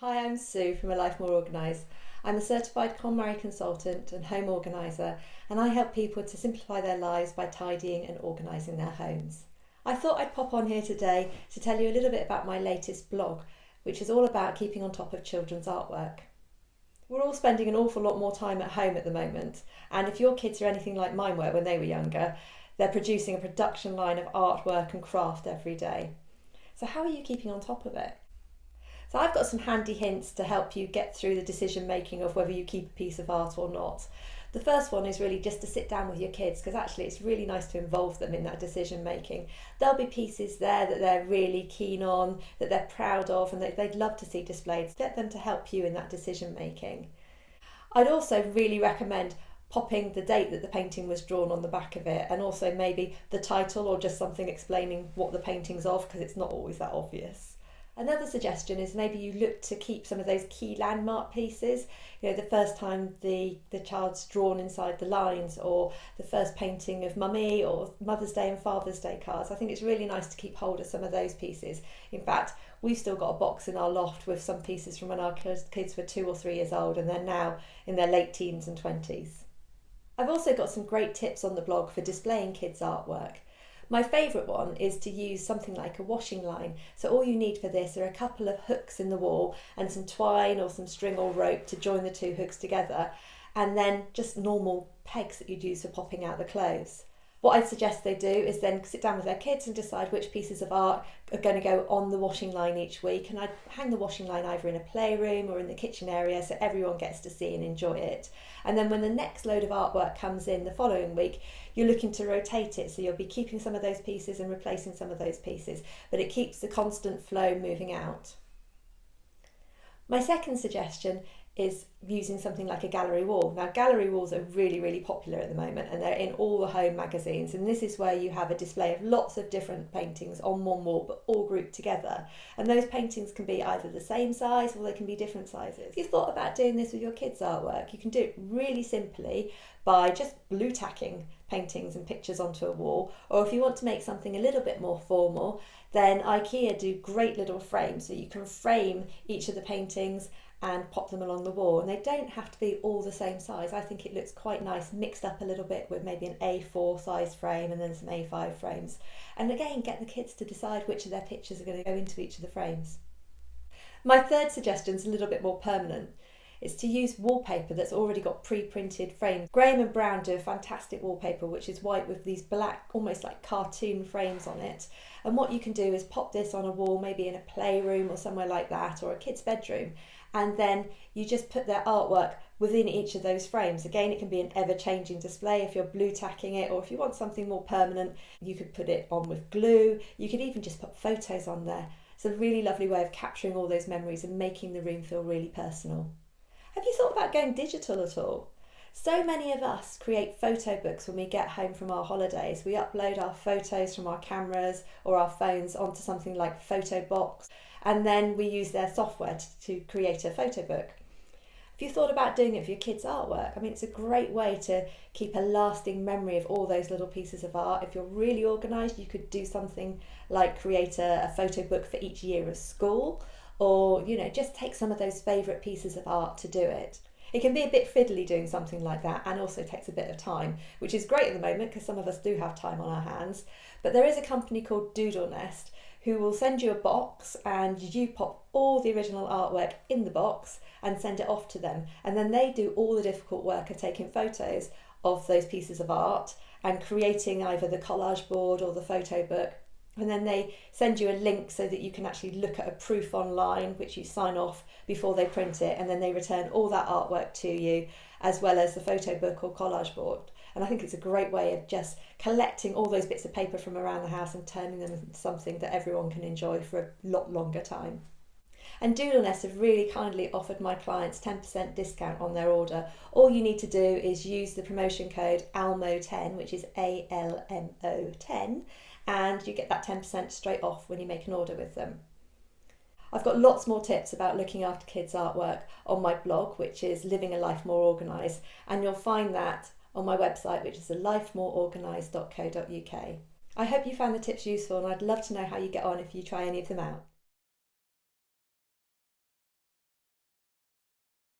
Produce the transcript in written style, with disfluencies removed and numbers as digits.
Hi, I'm Sue from A Life More Organised. I'm a certified KonMari Consultant and home organiser, and I help people to simplify their lives by tidying and organising their homes. I thought I'd pop on here today to tell you a little bit about my latest blog, which is all about keeping on top of children's artwork. We're all spending an awful lot more time at home at the moment, and if your kids are anything like mine were when they were younger, they're producing a production line of artwork and craft every day. So how are you keeping on top of it? So I've got some handy hints to help you get through the decision making of whether you keep a piece of art or not. The first one is really just to sit down with your kids, because actually it's really nice to involve them in that decision making. There'll be pieces there that they're really keen on, that they're proud of, and that they'd love to see displayed. Get them to help you in that decision making. I'd also really recommend popping the date that the painting was drawn on the back of it, and also maybe the title or just something explaining what the painting's of, because it's not always that obvious. Another suggestion is maybe you look to keep some of those key landmark pieces, the first time the child's drawn inside the lines, or the first painting of Mummy, or Mother's Day and Father's Day cards. I think it's really nice to keep hold of some of those pieces. In fact, we've still got a box in our loft with some pieces from when our kids were 2 or 3 years old, and they're now in their late teens and 20s. I've also got some great tips on the blog for displaying kids' artwork. My favourite one is to use something like a washing line. So all you need for this are a couple of hooks in the wall and some twine or some string or rope to join the two hooks together, and then just normal pegs that you'd use for popping out the clothes. What I'd suggest they do is then sit down with their kids and decide which pieces of art are going to go on the washing line each week, and I'd hang the washing line either in a playroom or in the kitchen area so everyone gets to see and enjoy it. And then when the next load of artwork comes in the following week, you're looking to rotate it, so you'll be keeping some of those pieces and replacing some of those pieces, but it keeps the constant flow moving out. My second suggestion is using something like a gallery wall. Now, gallery walls are really, really popular at the moment, and they're in all the home magazines, and this is where you have a display of lots of different paintings on one wall, but all grouped together. And those paintings can be either the same size or they can be different sizes. If you thought about doing this with your kids' artwork, you can do it really simply by just blue tacking paintings and pictures onto a wall, or if you want to make something a little bit more formal, then IKEA do great little frames, so you can frame each of the paintings and pop them along the wall, and they don't have to be all the same size. I think it looks quite nice mixed up a little bit with maybe an A4 size frame and then some A5 frames, and again get the kids to decide which of their pictures are going to go into each of the frames. My third suggestion is a little bit more permanent. It's to use wallpaper that's already got pre-printed frames. Graham and Brown do a fantastic wallpaper which is white with these black, almost like cartoon frames on it. And what you can do is pop this on a wall, maybe in a playroom or somewhere like that, or a kid's bedroom, and then you just put their artwork within each of those frames. Again, it can be an ever-changing display if you're blue tacking it, or if you want something more permanent, you could put it on with glue. You could even just put photos on there. It's a really lovely way of capturing all those memories and making the room feel really personal. Have you thought about going digital at all? So many of us create photo books when we get home from our holidays. We upload our photos from our cameras or our phones onto something like Photo Box, and then we use their software to create a photo book. Have you thought about doing it for your kids' artwork? I mean, it's a great way to keep a lasting memory of all those little pieces of art. If you're really organised, you could do something like create a photo book for each year of school, or just take some of those favourite pieces of art to do it. It can be a bit fiddly doing something like that, and also takes a bit of time, which is great at the moment because some of us do have time on our hands. But there is a company called Doodle Nest who will send you a box, and you pop all the original artwork in the box and send it off to them, and then they do all the difficult work of taking photos of those pieces of art and creating either the collage board or the photo book. And then they send you a link so that you can actually look at a proof online, which you sign off before they print it, and then they return all that artwork to you, as well as the photo book or collage board. And I think it's a great way of just collecting all those bits of paper from around the house and turning them into something that everyone can enjoy for a lot longer time. And Doodle Nest have really kindly offered my clients 10% discount on their order. All you need to do is use the promotion code ALMO10, which is ALMO10, and you get that 10% straight off when you make an order with them. I've got lots more tips about looking after kids' artwork on my blog, which is Living a Life More Organised, and you'll find that on my website, which is alifemoreorganised.co.uk. I hope you found the tips useful, and I'd love to know how you get on if you try any of them out.